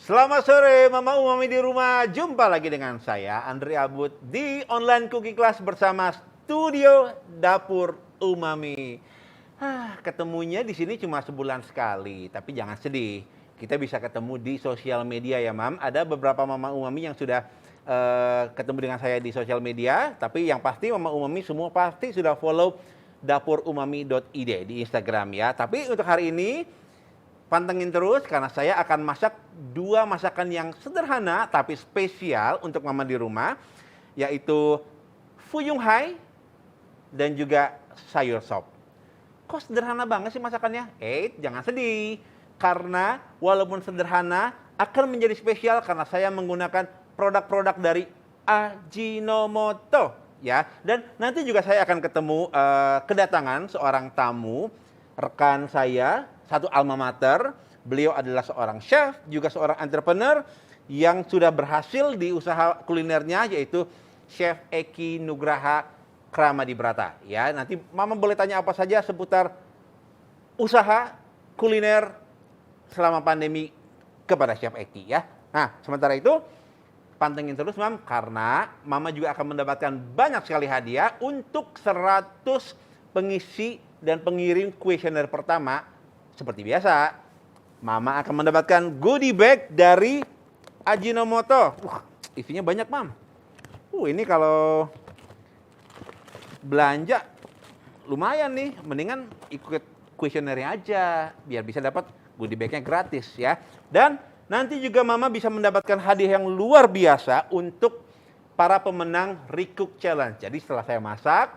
Selamat sore Mama Umami di rumah. Jumpa lagi dengan saya Andri Abud di online cooking class bersama Studio Dapur Umami. Ketemunya di sini cuma sebulan sekali, tapi jangan sedih. Kita bisa ketemu di sosial media ya, Mam. Ada beberapa Mama Umami yang sudah ketemu dengan saya di sosial media, tapi yang pasti Mama Umami semua pasti sudah follow dapurumami.id di Instagram ya. Tapi untuk hari ini pantengin terus karena saya akan masak dua masakan yang sederhana tapi spesial untuk mama di rumah, yaitu fuyung hai dan juga sayur sop. Kok sederhana banget sih masakannya? Jangan sedih. Karena walaupun sederhana akan menjadi spesial karena saya menggunakan produk-produk dari Ajinomoto ya. Dan nanti juga saya akan ketemu kedatangan seorang tamu, rekan saya, satu alma mater. Beliau adalah seorang chef, juga seorang entrepreneur yang sudah berhasil di usaha kulinernya, yaitu Chef Eki Nugraha Kramadibrata. Ya, nanti Mama boleh tanya apa saja seputar usaha kuliner selama pandemi kepada Chef Eki ya. Nah, sementara itu pantengin terus Mam, karena Mama juga akan mendapatkan banyak sekali hadiah untuk 100 pengisi dan pengirim kuesioner pertama. Seperti biasa, Mama akan mendapatkan goodie bag dari Ajinomoto. Isinya banyak, Mam. Ini kalau belanja lumayan nih. Mendingan ikut kuesionernya aja, biar bisa dapat goodie bagnya gratis ya. Dan nanti juga Mama bisa mendapatkan hadiah yang luar biasa untuk para pemenang Recook Challenge. Jadi setelah saya masak,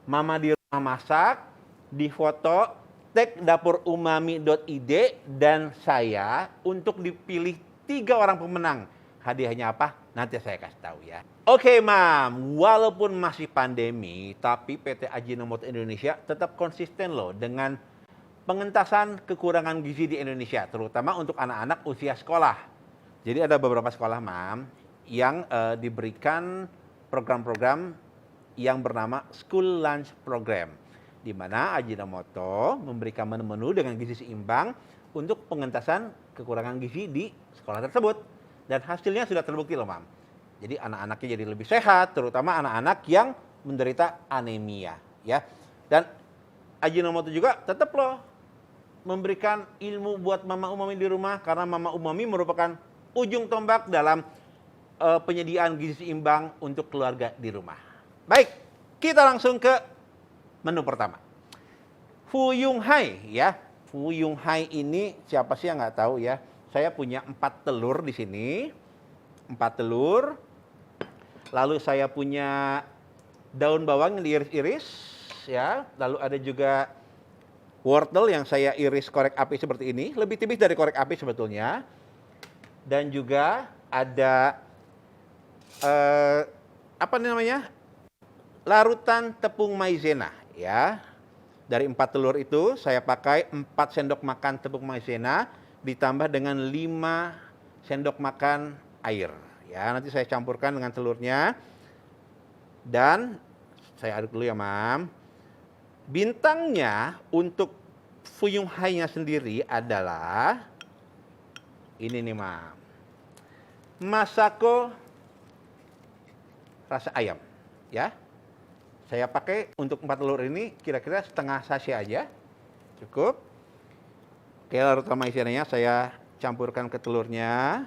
Mama di rumah masak, difoto, tag dapurumami.id dan saya untuk dipilih 3 orang pemenang. Hadiahnya apa? Nanti saya kasih tahu ya. Oke, Mam, walaupun masih pandemi, tapi PT Ajinomoto Indonesia tetap konsisten loh dengan pengentasan kekurangan gizi di Indonesia, terutama untuk anak-anak usia sekolah. Jadi ada beberapa sekolah, Mam, yang diberikan program-program yang bernama School Lunch Program, di mana Ajinomoto memberikan menu-menu dengan gizi seimbang untuk pengentasan kekurangan gizi di sekolah tersebut. Dan hasilnya sudah terbukti loh, Mam. Jadi anak-anaknya jadi lebih sehat, terutama anak-anak yang menderita anemia ya. Dan Ajinomoto juga tetap loh memberikan ilmu buat Mama Umami di rumah, karena Mama Umami merupakan ujung tombak dalam penyediaan gizi seimbang untuk keluarga di rumah. Baik, kita langsung ke menu pertama. Fuyung hai ya. Fuyung hai ini siapa sih yang nggak tahu ya? Saya punya 4 telur di sini. 4 telur. Lalu saya punya daun bawang yang diiris-iris ya. Lalu ada juga wortel yang saya iris korek api seperti ini, lebih tipis dari korek api sebetulnya. Dan juga ada apa namanya? Larutan tepung maizena ya. Dari 4 telur itu saya pakai 4 sendok makan tepung maizena ditambah dengan 5 sendok makan air. Ya, nanti saya campurkan dengan telurnya. Dan saya aduk dulu ya, Mam. Bintangnya untuk fuyung hai-nya sendiri adalah ini nih, Mam. Masako rasa ayam ya. Saya pakai untuk 4 telur ini kira-kira setengah sachet aja. Cukup. Oke, larutan maizenanya saya campurkan ke telurnya.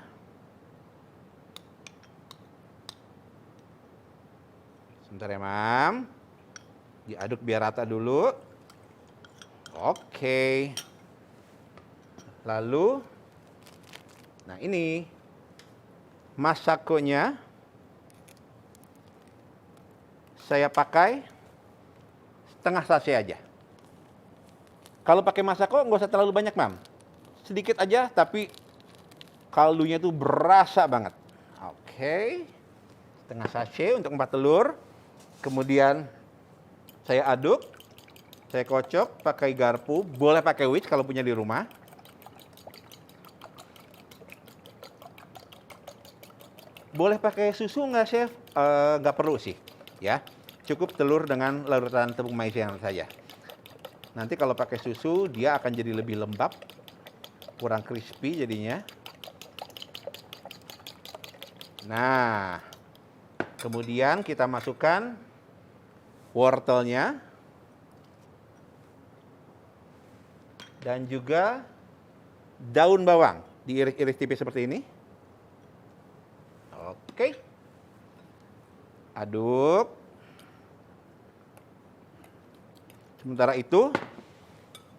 Sebentar ya, Mam. Diaduk biar rata dulu. Oke. Lalu, nah ini masakonya saya pakai setengah sachet aja. Kalau pakai masako nggak usah terlalu banyak, Mam. Sedikit aja, tapi kaldunya tuh berasa banget. Oke. Setengah sachet untuk 4 telur. Kemudian saya aduk, saya kocok pakai garpu, boleh pakai whisk kalau punya di rumah. Boleh pakai susu nggak, Chef? Nggak perlu sih, ya. Cukup telur dengan larutan tepung maizena saja. Nanti kalau pakai susu dia akan jadi lebih lembab, kurang crispy jadinya. Nah, kemudian kita masukkan wortelnya dan juga daun bawang, diiris-iris tipis seperti ini. Oke. Aduk. Sementara itu,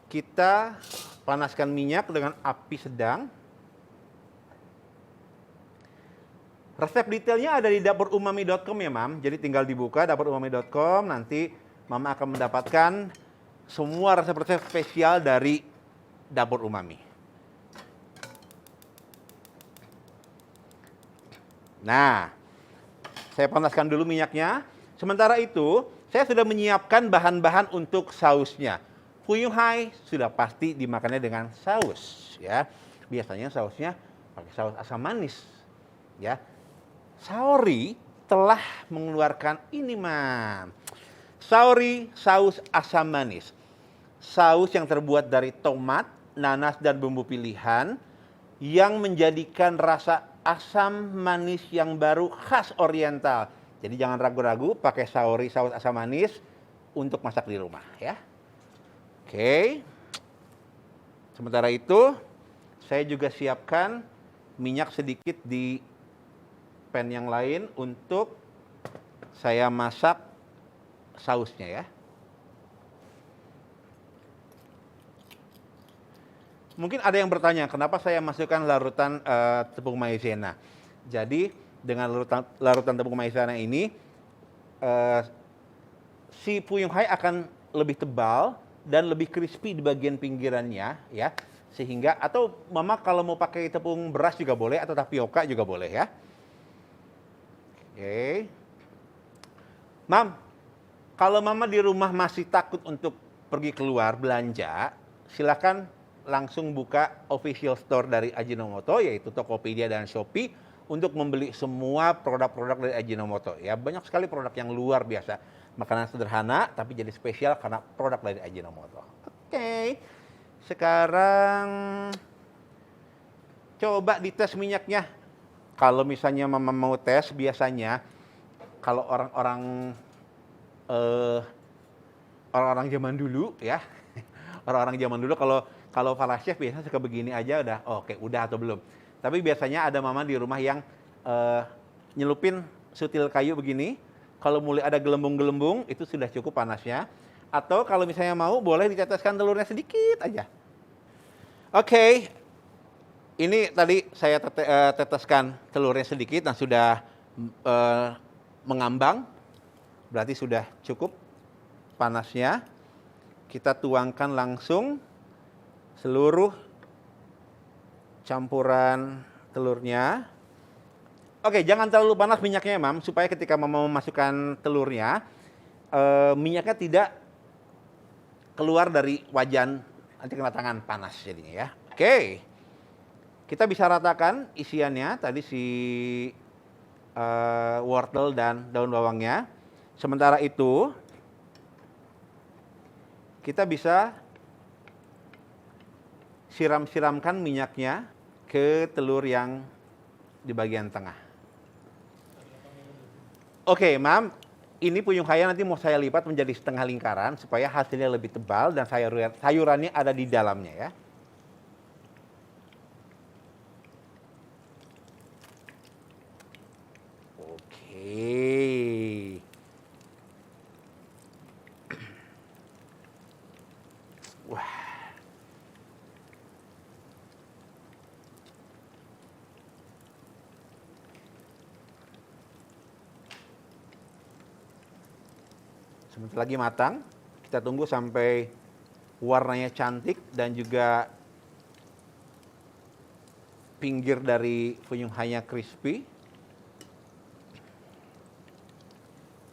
kita panaskan minyak dengan api sedang. Resep detailnya ada di dapurumami.com ya, Mam. Jadi tinggal dibuka dapurumami.com, nanti Mama akan mendapatkan semua resep-resep spesial dari Dapur Umami. Nah, saya panaskan dulu minyaknya. Sementara itu, saya sudah menyiapkan bahan-bahan untuk sausnya. Fuyung Hai sudah pasti dimakannya dengan saus, ya. Biasanya sausnya pakai saus asam manis, ya. Saori telah mengeluarkan ini, Mam. Saori saus asam manis. Saus yang terbuat dari tomat, nanas, dan bumbu pilihan yang menjadikan rasa asam manis yang baru khas oriental. Jadi jangan ragu-ragu pakai saori saus asam manis untuk masak di rumah, ya. Oke. Sementara itu, saya juga siapkan minyak sedikit di pan yang lain untuk saya masak sausnya, ya. Mungkin ada yang bertanya, kenapa saya masukkan larutan tepung maizena? Jadi dengan larutan tepung maizena ini, si Fuyung Hai akan lebih tebal dan lebih crispy di bagian pinggirannya, ya. Sehingga, atau Mama kalau mau pakai tepung beras juga boleh, atau tapioka juga boleh, ya. Oke. Mam, kalau Mama di rumah masih takut untuk pergi keluar belanja, silakan langsung buka official store dari Ajinomoto, yaitu Tokopedia dan Shopee, untuk membeli semua produk-produk dari Ajinomoto. Ya, banyak sekali produk yang luar biasa. Makanan sederhana, tapi jadi spesial karena produk dari Ajinomoto. Oke, sekarang coba dites minyaknya. Kalau misalnya Mama mau tes, biasanya kalau orang-orang zaman dulu, ya, orang-orang zaman dulu kalau para chef biasanya suka begini aja udah, oke, udah atau belum. Tapi biasanya ada Mama di rumah yang nyelupin sutil kayu begini. Kalau mulai ada gelembung-gelembung, itu sudah cukup panasnya. Atau kalau misalnya mau, boleh diteteskan telurnya sedikit aja. Oke. Ini tadi saya teteskan telurnya sedikit dan sudah mengambang, berarti sudah cukup panasnya. Kita tuangkan langsung seluruh campuran telurnya. Oke, jangan terlalu panas minyaknya, Mam, supaya ketika Mama memasukkan telurnya, minyaknya tidak keluar dari wajan, nanti kena tangan panas jadinya, ya. Oke. Kita bisa ratakan isiannya, tadi si wortel dan daun bawangnya. Sementara itu, kita bisa siram-siramkan minyaknya ke telur yang di bagian tengah. Oke, Mam, ini Fuyung Hai nanti mau saya lipat menjadi setengah lingkaran supaya hasilnya lebih tebal dan sayurannya ada di dalamnya, ya. Wah. Sebentar lagi matang. Kita tunggu sampai warnanya cantik dan juga pinggir dari Fuyung Hai-nya crispy.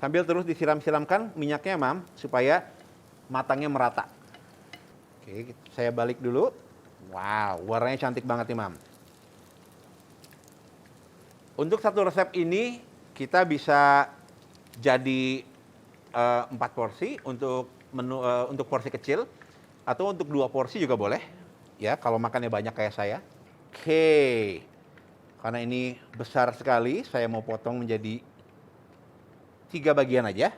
Sambil terus disiram-siramkan minyaknya, Mam, supaya matangnya merata. Oke, saya balik dulu. Wow, warnanya cantik banget nih, Mam. Untuk satu resep ini, kita bisa jadi 4 porsi untuk menu untuk porsi kecil, atau untuk 2 porsi juga boleh, ya, kalau makannya banyak kayak saya. Oke, Karena ini besar sekali, saya mau potong menjadi 3 bagian aja.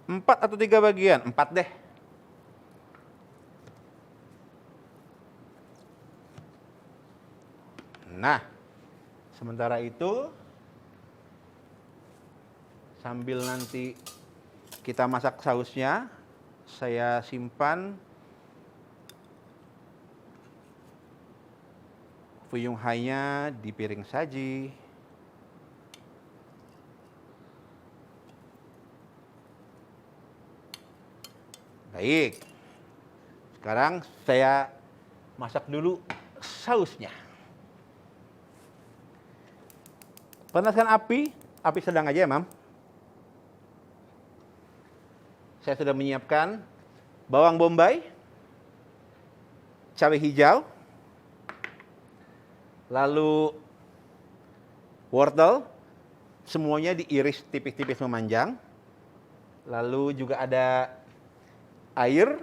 Empat atau 3 bagian? 4 deh. Nah, sementara itu sambil nanti kita masak sausnya, saya simpan fuyung hai-nya di piring saji. Baik, sekarang saya masak dulu sausnya. Panaskan api sedang aja ya, Mam. Saya sudah menyiapkan bawang bombay, cabai hijau, lalu wortel, semuanya diiris tipis-tipis memanjang. Lalu juga ada air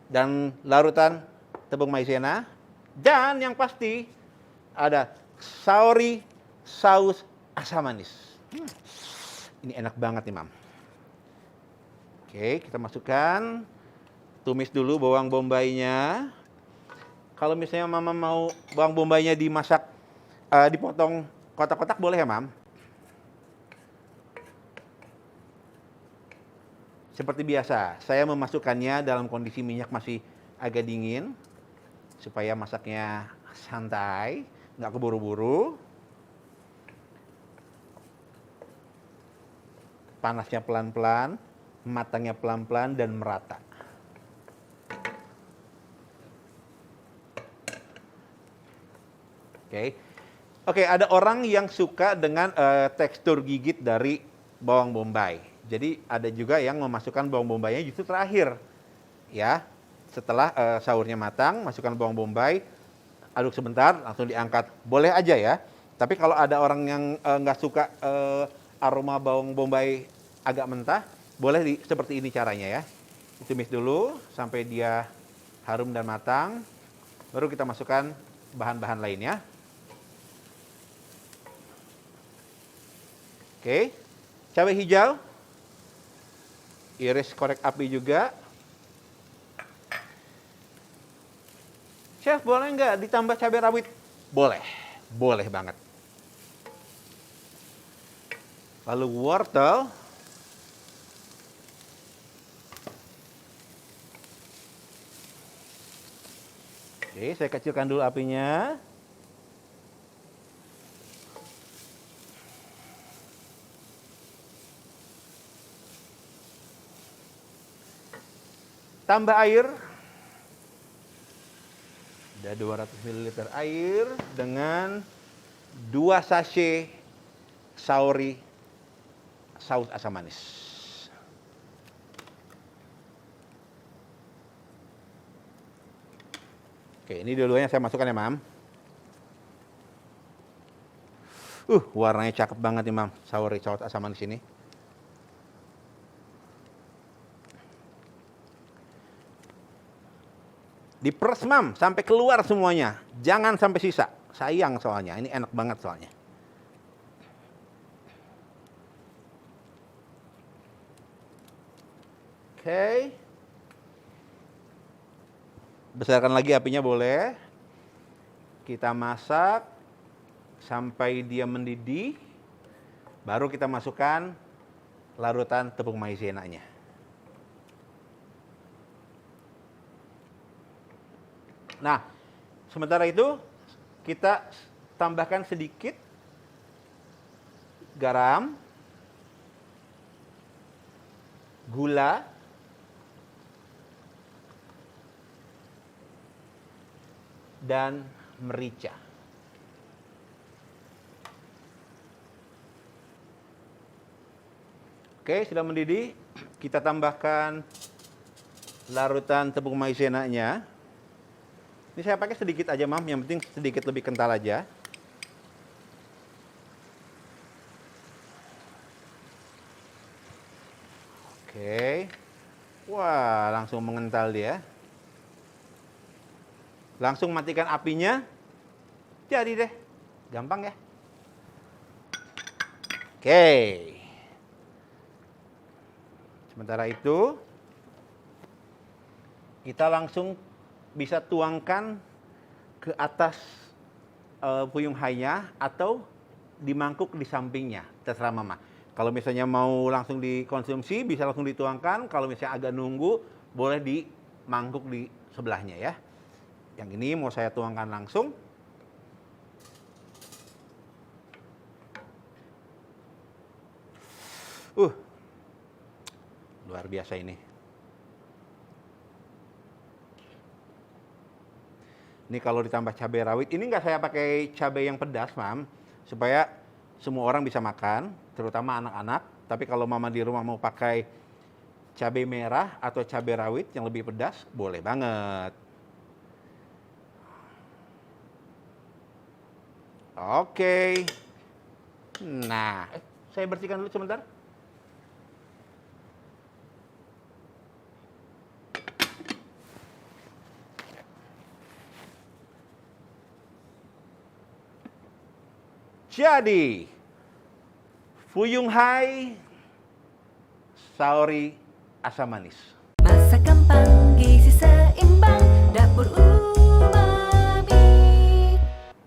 dan larutan tepung maizena, dan yang pasti ada saori saus asam manis. Ini enak banget nih, Mam. Oke, kita masukkan, tumis dulu bawang bombaynya. Kalau misalnya Mama mau bawang bombaynya dimasak, dipotong kotak-kotak boleh ya, Mam? Seperti biasa, saya memasukkannya dalam kondisi minyak masih agak dingin, supaya masaknya santai, nggak keburu-buru. Panasnya pelan-pelan, matangnya pelan-pelan dan merata. Oke, ada orang yang suka dengan tekstur gigit dari bawang bombay. Jadi ada juga yang memasukkan bawang bombaynya justru terakhir, ya. Setelah saurnya matang, masukkan bawang bombay, aduk sebentar, langsung diangkat. Boleh aja ya. Tapi kalau ada orang yang nggak suka aroma bawang bombay agak mentah, boleh seperti ini caranya ya. Ditumis dulu sampai dia harum dan matang, baru kita masukkan bahan-bahan lainnya. Oke, cabai hijau, iris korek api juga. Chef, boleh nggak ditambah cabai rawit? Boleh, boleh banget. Lalu wortel. Oke, saya kecilkan dulu apinya. Tambah air. Ada 200 ml air dengan 2 sachet saori saus asam manis. Oke, ini dua-duanya saya masukkan ya, Mam. Warnanya cakep banget nih, Mam. Saori saus asam manis ini. Diperes, Mam, sampai keluar semuanya. Jangan sampai sisa. Sayang soalnya, ini enak banget soalnya. Oke. Besarkan lagi apinya boleh. Kita masak sampai dia mendidih. Baru kita masukkan larutan tepung maizenanya. Nah, sementara itu kita tambahkan sedikit garam, gula, dan merica. Oke, sudah mendidih. Kita tambahkan larutan tepung maizenanya. Ini saya pakai sedikit aja, Mam. Yang penting sedikit lebih kental aja. Oke. Wah, langsung mengental dia. Langsung matikan apinya. Jadi deh. Gampang ya. Oke. Sementara itu, kita langsung bisa tuangkan ke atas fuyung hai-nya atau di mangkuk di sampingnya, terserah mama. Kalau misalnya mau langsung dikonsumsi, bisa langsung dituangkan. Kalau misalnya agak nunggu, boleh di mangkuk di sebelahnya ya. Yang ini mau saya tuangkan langsung. Luar biasa ini. Ini kalau ditambah cabai rawit, ini nggak saya pakai cabai yang pedas, Mam, supaya semua orang bisa makan, terutama anak-anak. Tapi kalau mama di rumah mau pakai cabai merah atau cabai rawit yang lebih pedas, boleh banget. Oke. Nah, saya bersihkan dulu sebentar. Jadi, fuyung hai saori asam manis. Masak gampang, gizi seimbang, dapur umami.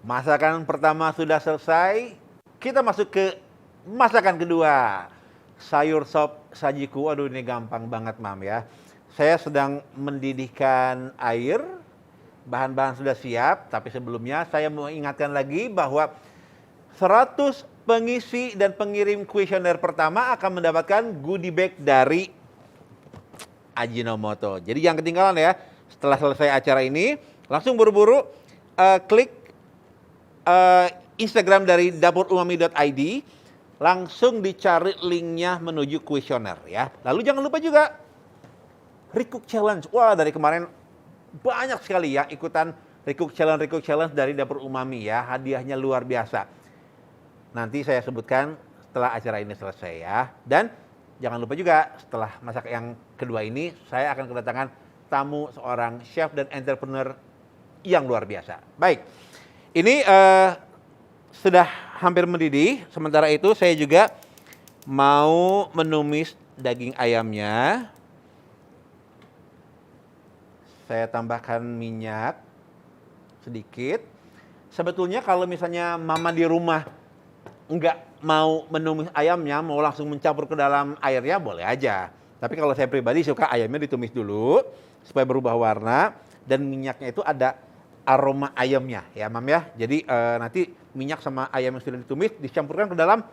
Masakan pertama sudah selesai, kita masuk ke masakan kedua. Sayur sop sajiku, aduh ini gampang banget Mam ya. Saya sedang mendidihkan air, bahan-bahan sudah siap, tapi sebelumnya saya mau ingatkan lagi bahwa 100 pengisi dan pengirim kuesioner pertama akan mendapatkan goodie bag dari Ajinomoto. Jadi jangan ketinggalan ya. Setelah selesai acara ini, langsung buru-buru klik Instagram dari dapurumami.id, langsung dicari linknya menuju kuesioner ya. Lalu jangan lupa juga Recook Challenge. Wah, dari kemarin banyak sekali ya ikutan Recook Challenge dari Dapur Umami ya. Hadiahnya luar biasa. Nanti saya sebutkan setelah acara ini selesai ya. Dan jangan lupa juga setelah masak yang kedua ini, saya akan kedatangan tamu seorang chef dan entrepreneur yang luar biasa. Baik, ini sudah hampir mendidih. Sementara itu saya juga mau menumis daging ayamnya. Saya tambahkan minyak sedikit. Sebetulnya kalau misalnya mama di rumah nggak mau menumis ayamnya, mau langsung mencampur ke dalam airnya, boleh aja. Tapi kalau saya pribadi suka ayamnya ditumis dulu supaya berubah warna dan minyaknya itu ada aroma ayamnya ya Mam ya. Jadi nanti minyak sama ayam yang sudah ditumis dicampurkan ke dalam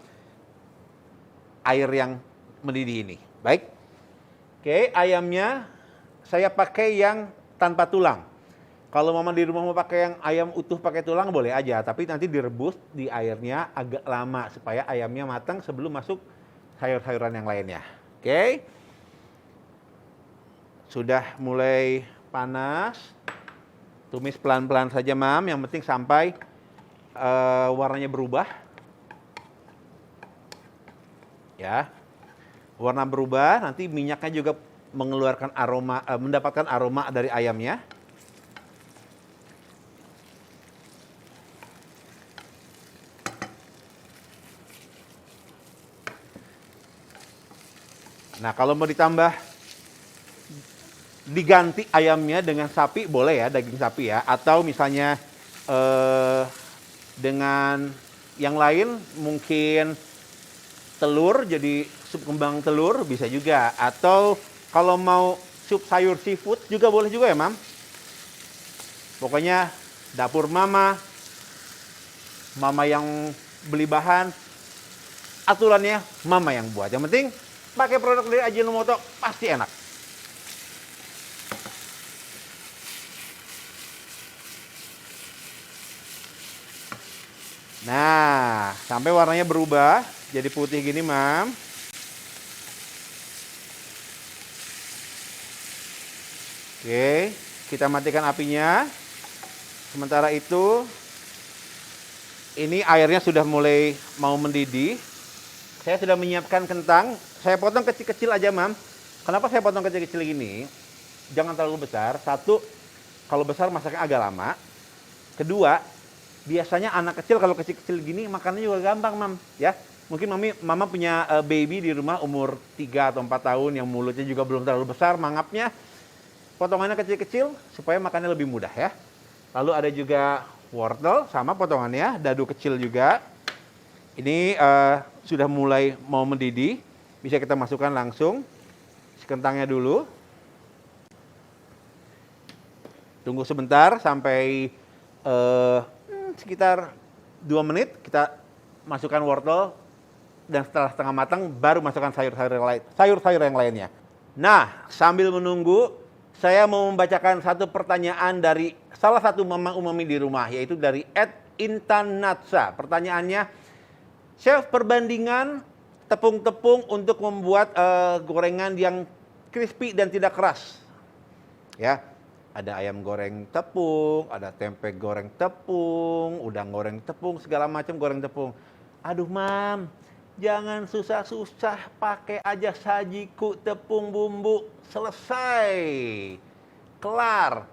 air yang mendidih ini. Baik. Oke, ayamnya saya pakai yang tanpa tulang. Kalau mama di rumah mau pakai yang ayam utuh pakai tulang boleh aja, tapi nanti direbus di airnya agak lama supaya ayamnya matang sebelum masuk sayur-sayuran yang lainnya. Oke. Sudah mulai panas. Tumis pelan-pelan saja, Mam. Yang penting sampai warnanya berubah. Ya. Warna berubah, nanti minyaknya juga mengeluarkan aroma, mendapatkan aroma dari ayamnya. Nah, kalau mau ditambah diganti ayamnya dengan sapi boleh ya, daging sapi ya, atau misalnya dengan yang lain mungkin telur jadi sup kembang telur bisa juga, atau kalau mau sup sayur seafood juga boleh juga ya Mam. Pokoknya dapur mama yang beli bahan, aturannya mama yang buat. Yang penting pakai produk dari Ajinomoto pasti enak. Nah, sampai warnanya berubah jadi putih gini, Mam. Oke, kita matikan apinya. Sementara itu, ini airnya sudah mulai mau mendidih. Saya sudah menyiapkan kentang. Saya potong kecil-kecil aja, Mam. Kenapa saya potong kecil-kecil gini? Jangan terlalu besar. Satu, kalau besar masaknya agak lama. Kedua, biasanya anak kecil kalau kecil-kecil gini makannya juga gampang, Mam. Ya, mungkin Mama punya baby di rumah umur 3 atau 4 tahun yang mulutnya juga belum terlalu besar, mangapnya. Potongannya kecil-kecil supaya makannya lebih mudah ya. Lalu ada juga wortel, sama potongannya, dadu kecil juga. Ini sudah mulai mau mendidih, bisa kita masukkan langsung. Kentangnya dulu. Tunggu sebentar sampai sekitar 2 menit, kita masukkan wortel, dan setelah setengah matang baru masukkan sayur-sayur yang lainnya. Nah, sambil menunggu, saya mau membacakan satu pertanyaan dari salah satu mama umami di rumah, yaitu dari @intanatsa. Pertanyaannya, Chef, perbandingan tepung-tepung untuk membuat gorengan yang crispy dan tidak keras. Ya, ada ayam goreng tepung, ada tempe goreng tepung, udang goreng tepung, segala macam goreng tepung. Aduh, Mam, jangan susah-susah, pakai aja sajiku tepung bumbu, selesai, kelar.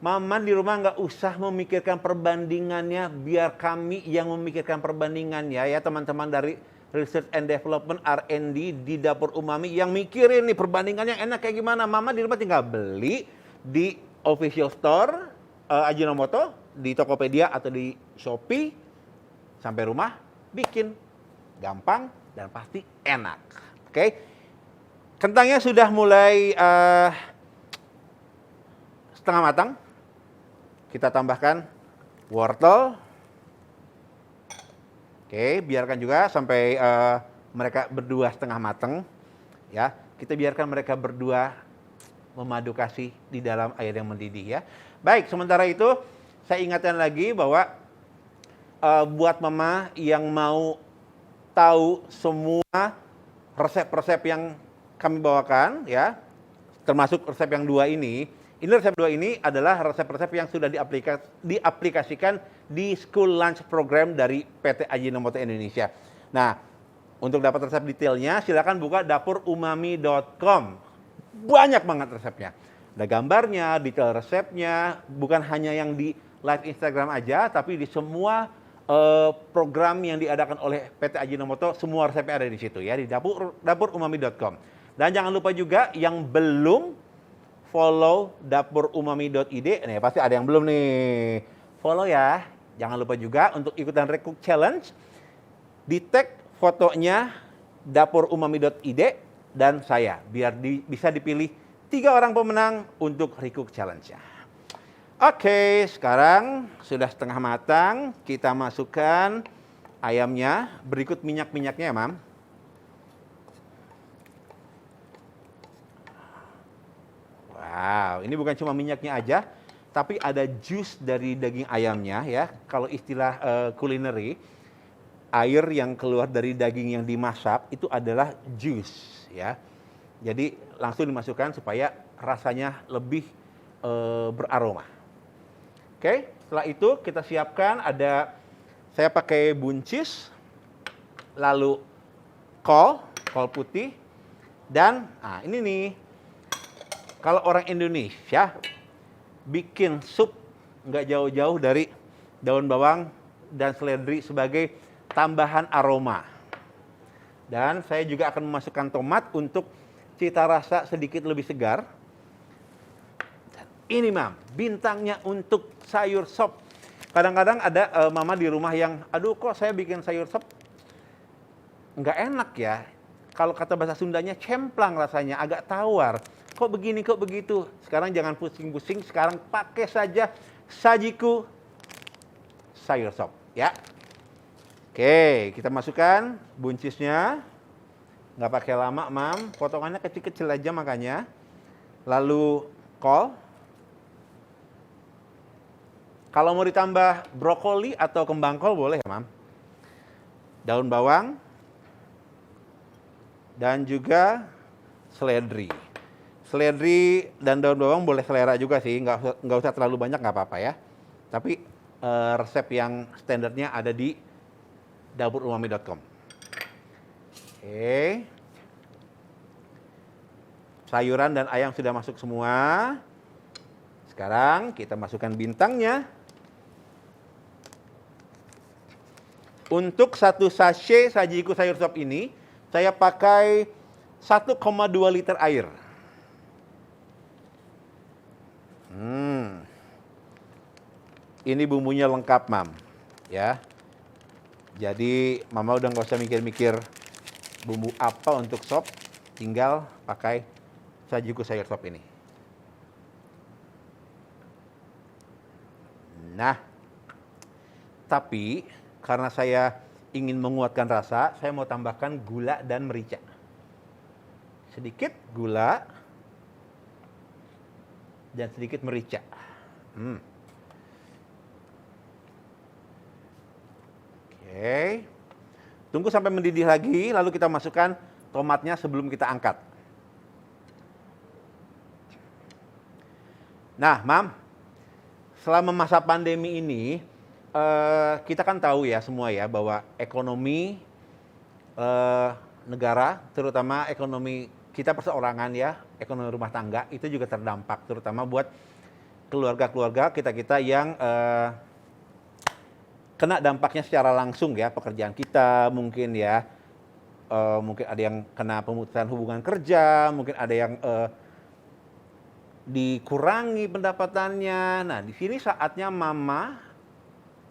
Mama di rumah nggak usah memikirkan perbandingannya, biar kami yang memikirkan perbandingannya ya teman-teman dari Research and Development R&D di Dapur Umami yang mikirin nih perbandingannya enak kayak gimana. Mama di rumah tinggal beli di official store Ajinomoto, di Tokopedia atau di Shopee, sampai rumah bikin gampang dan pasti enak. Oke, kentangnya sudah mulai setengah matang. Kita tambahkan wortel. Oke, biarkan juga sampai mereka berdua setengah matang. Ya, kita biarkan mereka berdua memadu kasih di dalam air yang mendidih ya. Baik, sementara itu saya ingatkan lagi bahwa buat mama yang mau tahu semua resep-resep yang kami bawakan ya, termasuk resep yang dua ini resep dua ini adalah resep-resep yang sudah diaplikasikan di School Lunch Program dari PT Ajinomoto Indonesia. Nah, untuk dapat resep detailnya silakan buka dapurumami.com. Banyak banget resepnya. Ada gambarnya, detail resepnya, bukan hanya yang di live Instagram aja, tapi di semua program yang diadakan oleh PT Ajinomoto, semua resepnya ada di situ ya, di dapurumami.com. Dan jangan lupa juga yang belum follow dapurumami.id, nih pasti ada yang belum nih. Follow ya. Jangan lupa juga untuk ikutan Recook Challenge. Di tag fotonya dapurumami.id dan saya, biar bisa dipilih 3 orang pemenang untuk Recook Challenge-nya. Oke, sekarang sudah setengah matang, kita masukkan ayamnya, berikut minyak-minyaknya ya, Mam. Wow, ini bukan cuma minyaknya aja, tapi ada jus dari daging ayamnya ya. Kalau istilah culinary, air yang keluar dari daging yang dimasak itu adalah jus ya. Jadi langsung dimasukkan supaya rasanya lebih beraroma. Oke, setelah itu kita siapkan saya pakai buncis, lalu kol putih, dan ini nih. Kalau orang Indonesia bikin sup nggak jauh-jauh dari daun bawang dan seledri sebagai tambahan aroma. Dan saya juga akan memasukkan tomat untuk cita rasa sedikit lebih segar. Dan ini, Mam, bintangnya untuk sayur sop. Kadang-kadang ada mama di rumah yang, aduh kok saya bikin sayur sop nggak enak ya. Kalau kata bahasa Sundanya cemplang rasanya, agak tawar. Kok begini, kok begitu? Sekarang jangan pusing-pusing, sekarang pakai saja sajiku sayur sop ya. Oke, kita masukkan buncisnya. Nggak pakai lama, Mam. Potongannya kecil-kecil aja makanya. Lalu kol. Kalau mau ditambah brokoli atau kembang kol boleh ya, Mam. Daun bawang. Dan juga seledri. Seledri dan daun bawang boleh selera juga sih, nggak usah terlalu banyak, nggak apa-apa ya. Tapi resep yang standarnya ada di dapurumami.com. Oke. Sayuran dan ayam sudah masuk semua. Sekarang kita masukkan bintangnya. Untuk satu sachet sajiku sayur sop ini, saya pakai 1,2 liter air. Ini bumbunya lengkap, Mam. Ya. Jadi, Mama udah nggak usah mikir-mikir bumbu apa untuk sop, tinggal pakai sajiku sayur sop ini. Nah, tapi karena saya ingin menguatkan rasa, saya mau tambahkan gula dan merica. Sedikit gula dan sedikit merica. Oke. Tunggu sampai mendidih lagi, lalu kita masukkan tomatnya sebelum kita angkat. Nah, Mam, selama masa pandemi ini, kita kan tahu ya semua ya bahwa ekonomi negara, terutama ekonomi kita perseorangan ya, ekonomi rumah tangga itu juga terdampak, terutama buat keluarga-keluarga kita yang kena dampaknya secara langsung ya, pekerjaan kita mungkin ya, mungkin ada yang kena pemutusan hubungan kerja, mungkin ada yang dikurangi pendapatannya. Nah, di sini saatnya Mama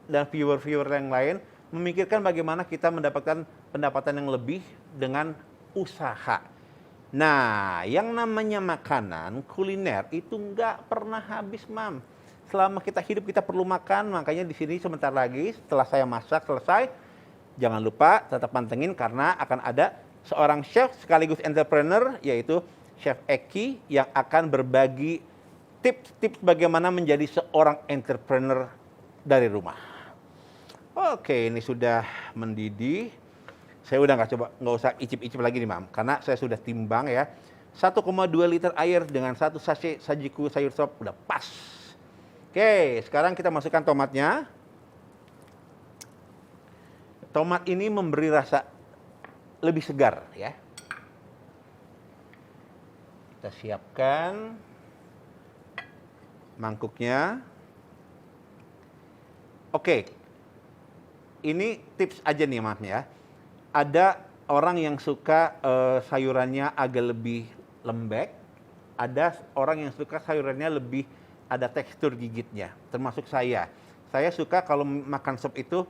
dan viewer-viewer yang lain memikirkan bagaimana kita mendapatkan pendapatan yang lebih dengan usaha. Nah, yang namanya makanan, kuliner itu nggak pernah habis, Mam. Selama kita hidup kita perlu makan, makanya di sini sebentar lagi setelah saya masak selesai, jangan lupa tetap pantengin karena akan ada seorang chef sekaligus entrepreneur yaitu Chef Eki yang akan berbagi tips-tips bagaimana menjadi seorang entrepreneur dari rumah. Oke, ini sudah mendidih. Saya udah nggak usah icip-icip lagi nih, Mam, karena saya sudah timbang ya. 1,2 liter air dengan satu sachet sajiku sayur sop udah pas. Oke, sekarang kita masukkan tomatnya. Tomat ini memberi rasa lebih segar ya. Kita siapkan mangkuknya. Oke, ini tips aja nih Mas ya. Ada orang yang suka sayurannya agak lebih lembek, ada orang yang suka sayurannya lebih ada tekstur gigitnya, termasuk saya. Saya suka kalau makan sop itu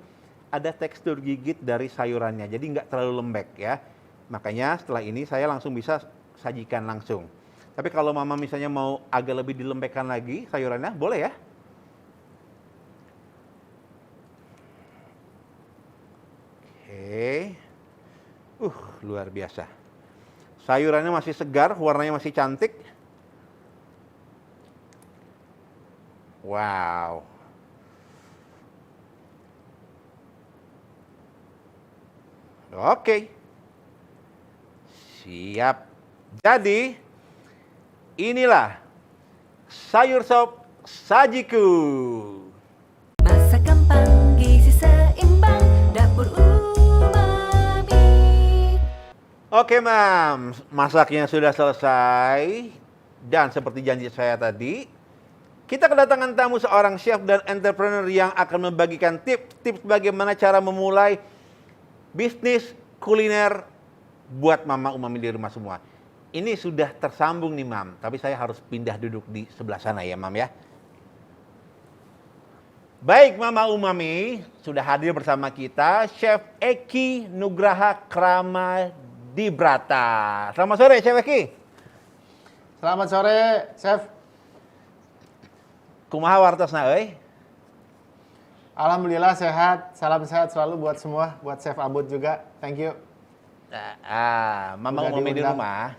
ada tekstur gigit dari sayurannya, jadi nggak terlalu lembek ya. Makanya setelah ini saya langsung bisa sajikan langsung. Tapi kalau Mama misalnya mau agak lebih dilembekkan lagi sayurannya, boleh ya. Oke. Luar biasa. Sayurannya masih segar, warnanya masih cantik. Wow. Oke. Siap. Jadi, inilah sayur sop sajiku. Masakan gizi seimbang, dapur umami. Oke, Mam, masaknya sudah selesai. Dan seperti janji saya tadi, kita kedatangan tamu seorang chef dan entrepreneur yang akan membagikan tips-tips bagaimana cara memulai bisnis kuliner buat Mama Umami di rumah semua. Ini sudah tersambung nih, Mam, tapi saya harus pindah duduk di sebelah sana ya, Mam ya. Baik, Mama Umami, sudah hadir bersama kita Chef Eki Nugraha Kramadibrata. Selamat sore, Chef Eki. Selamat sore, Chef. Kumaha wartosna euy? Alhamdulillah sehat, salam sehat selalu buat semua, buat Chef Abud juga. Thank you. Mama Udah Umami di diundang. rumah.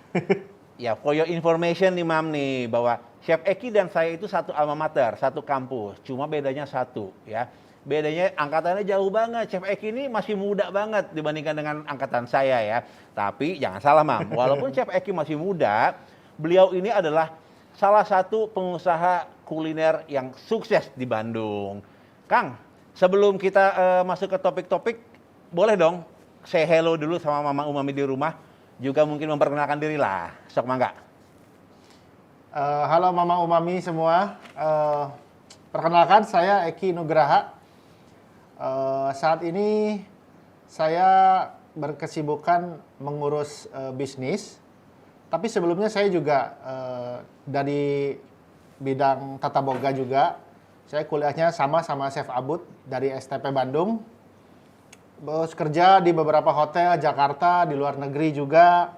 Ya, for your information nih, Mam nih, bahwa Chef Eki dan saya itu satu alma mater, satu kampus. Cuma bedanya satu, ya. Bedanya angkatannya jauh banget. Chef Eki ini masih muda banget dibandingkan dengan angkatan saya ya. Tapi jangan salah, Mam. Walaupun Chef Eki masih muda, beliau ini adalah salah satu pengusaha kuliner yang sukses di Bandung. Kang, sebelum kita masuk ke topik-topik, boleh dong say hello dulu sama Mama Umami di rumah. Juga mungkin memperkenalkan diri lah. Sok mangga. Halo Mama Umami semua. Perkenalkan saya Eki Nugraha. Saat ini saya berkesibukan mengurus bisnis. Tapi sebelumnya saya juga dari bidang tata boga juga. Saya kuliahnya sama Chef Abud dari STP Bandung. Terus kerja di beberapa hotel Jakarta, di luar negeri juga.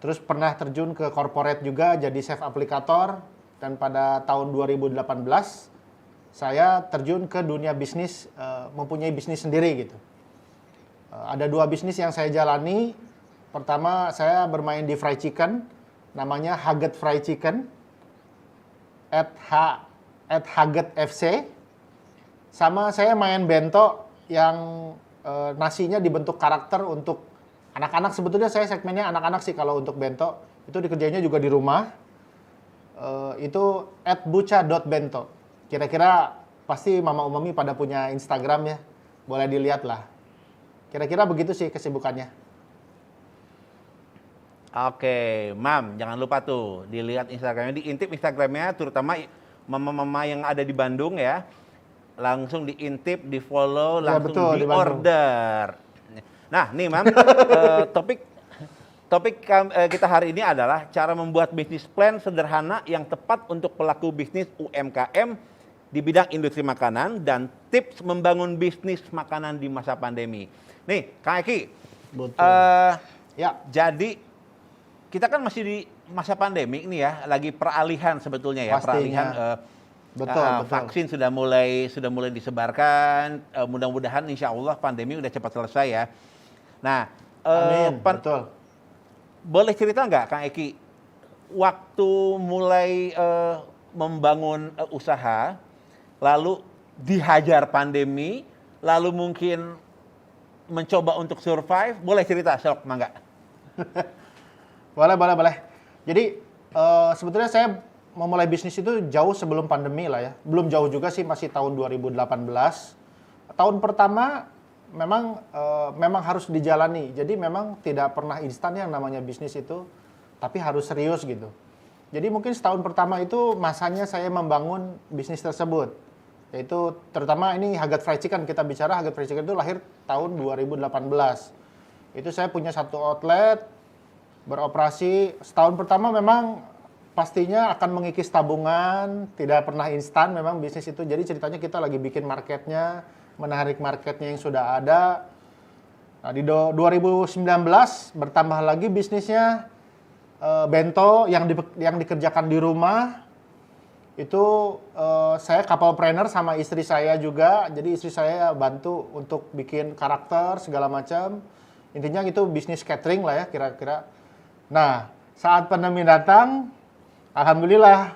Terus pernah terjun ke corporate juga jadi chef aplikator. Dan pada tahun 2018 saya terjun ke dunia bisnis, mempunyai bisnis sendiri gitu. Ada 2 bisnis yang saya jalani. Pertama saya bermain di fried chicken, namanya Haget Fried Chicken at Haget FC. Sama saya main bento yang nasinya dibentuk karakter untuk anak-anak. Sebetulnya saya segmennya anak-anak sih kalau untuk bento. Itu dikerjanya juga di rumah. Itu @buca.bento. Kira-kira pasti Mama Umami pada punya Instagram ya. Boleh dilihat lah. Kira-kira begitu sih kesibukannya. Oke, Mam, jangan lupa tuh dilihat Instagramnya, diintip Instagramnya, terutama mama-mama yang ada di Bandung ya. Langsung diintip, di-follow, Ya, langsung betul, di Bandung. di-order. Nah, nih Mam, topik kita hari ini adalah cara membuat bisnis plan sederhana yang tepat untuk pelaku bisnis UMKM di bidang industri makanan dan tips membangun bisnis makanan di masa pandemi. Nih, Kang Eki, Betul. Ya, jadi kita kan masih di masa pandemi nih ya, lagi peralihan sebetulnya ya, Pastinya. peralihan betul. vaksin sudah mulai disebarkan, mudah-mudahan insya Allah pandemi udah cepat selesai ya. Nah, Amin. Betul. boleh cerita nggak Kang Eki, waktu mulai membangun usaha, lalu dihajar pandemi, lalu mungkin mencoba untuk survive, boleh cerita, sok mangga. Boleh. Jadi sebetulnya saya memulai bisnis itu jauh sebelum pandemi lah ya. Belum jauh juga sih, masih tahun 2018. Tahun pertama memang harus dijalani. Jadi memang tidak pernah instan yang namanya bisnis itu, tapi harus serius gitu. Jadi mungkin setahun pertama itu masanya saya membangun bisnis tersebut. Yaitu terutama ini Haget Fried Chicken, kita bicara Haget Fried Chicken itu lahir tahun 2018. Itu saya punya 1 outlet, beroperasi. Setahun pertama memang pastinya akan mengikis tabungan, tidak pernah instan memang bisnis itu. Jadi ceritanya kita lagi bikin marketnya, menarik marketnya yang sudah ada. Nah, di 2019 bertambah lagi bisnisnya, bento yang dikerjakan di rumah. Itu saya couple-planner sama istri saya juga. Jadi istri saya bantu untuk bikin karakter segala macam. Intinya itu bisnis catering lah ya kira-kira. Nah, saat pandemi datang, alhamdulillah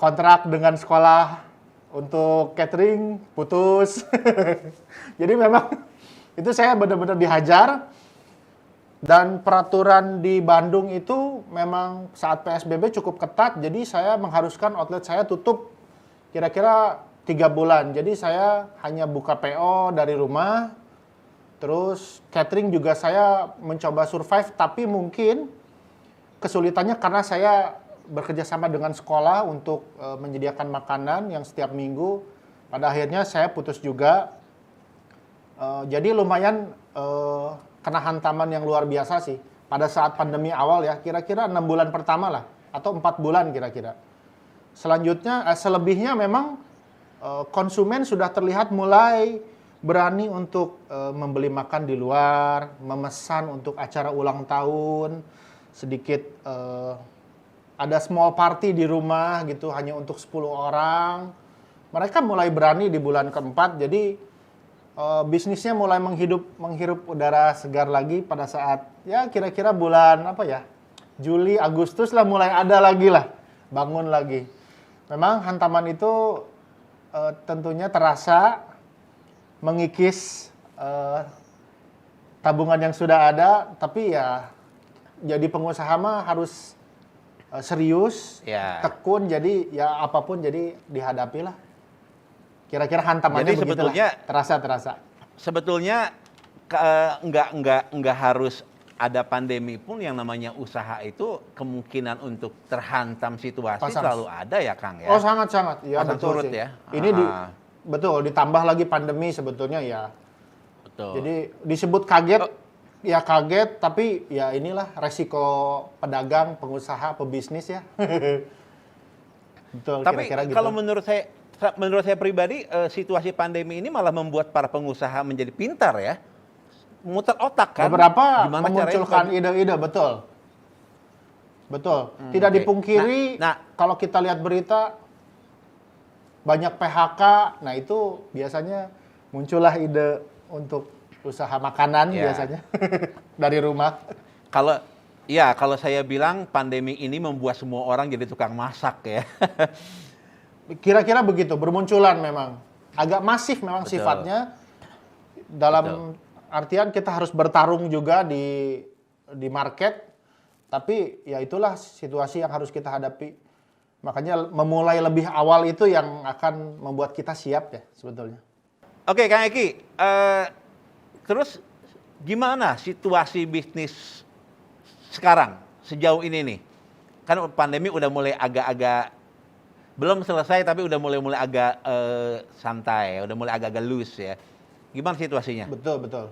kontrak dengan sekolah untuk catering putus. Jadi memang itu saya benar-benar dihajar. Dan peraturan di Bandung itu memang saat PSBB cukup ketat. Jadi saya mengharuskan outlet saya tutup kira-kira 3 bulan. Jadi saya hanya buka PO dari rumah. Terus catering juga saya mencoba survive. Tapi mungkin kesulitannya karena saya bekerja sama dengan sekolah untuk menyediakan makanan yang setiap minggu. Pada akhirnya saya putus juga. Jadi lumayan kena hantaman yang luar biasa sih. Pada saat pandemi awal ya, kira-kira 6 bulan pertama lah. Atau 4 bulan kira-kira. Selanjutnya, selebihnya memang konsumen sudah terlihat mulai berani untuk membeli makan di luar, memesan untuk acara ulang tahun, sedikit ada small party di rumah gitu, hanya untuk 10 orang. Mereka mulai berani di bulan keempat, jadi bisnisnya mulai menghirup udara segar lagi pada saat ya kira-kira bulan apa ya, Juli, Agustus lah mulai ada lagi lah, bangun lagi. Memang hantaman itu tentunya terasa mengikis tabungan yang sudah ada, tapi ya jadi pengusaha mah harus serius, Ya. tekun, jadi ya apapun jadi dihadapi lah. Kira-kira hantamannya Jadi begitulah. sebetulnya- terasa. Sebetulnya nggak harus ada pandemi pun yang namanya usaha itu kemungkinan untuk terhantam situasi Pasang. selalu ada ya Kang ya. Oh sangat-sangat, ya Pasang betul surut sih. ya. Ini betul ditambah lagi pandemi sebetulnya ya. Betul. Jadi disebut kaget, ya kaget, tapi ya inilah resiko pedagang, pengusaha, pebisnis ya. Betul, Tapi kira-kira gitu. kalau menurut saya pribadi situasi pandemi ini malah membuat para pengusaha menjadi pintar ya. Muter otak kan. Beberapa Gimana memunculkan ide-ide, betul. Betul. Tidak oke. dipungkiri, Nah, kalau kita lihat berita, banyak PHK, nah itu biasanya muncullah ide untuk usaha makanan Ya. biasanya dari rumah. kalau saya bilang pandemi ini membuat semua orang jadi tukang masak ya. Kira-kira begitu, bermunculan memang. Agak masif memang Betul. sifatnya. Dalam artian kita harus bertarung juga di market. Tapi ya itulah situasi yang harus kita hadapi. Makanya memulai lebih awal itu yang akan membuat kita siap ya sebetulnya. Oke Kang Eki, terus gimana situasi bisnis sekarang sejauh ini nih? Kan pandemi udah mulai agak-agak belum selesai tapi udah mulai agak santai, udah mulai agak-agak loose ya. Gimana situasinya? Betul, betul.